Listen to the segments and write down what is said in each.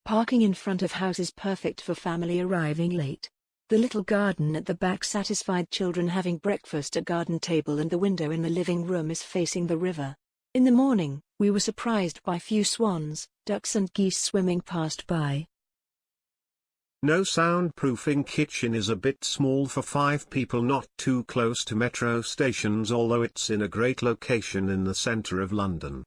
Parking in front of house is perfect for family arriving late. The little garden at the back satisfied children having breakfast at garden table, and the window in the living room is facing the river. In the morning, we were surprised by few swans, ducks and geese swimming past by. No soundproofing kitchen is a bit small for 5 people, not too close to metro stations, although it's in a great location in the centre of London.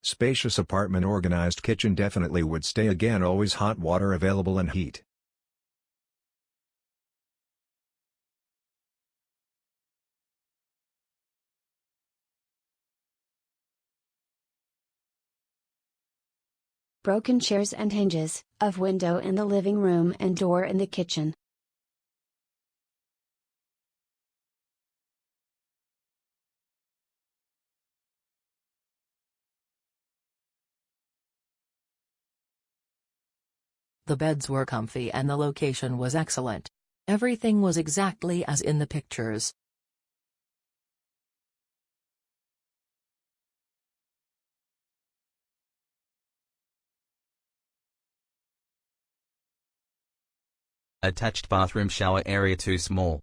Spacious apartment, organized kitchen, definitely would stay again, always hot water available and heat. Broken chairs and hinges, of window in the living room and door in the kitchen. The beds were comfy and the location was excellent. Everything was exactly as in the pictures. Attached bathroom, shower area too small.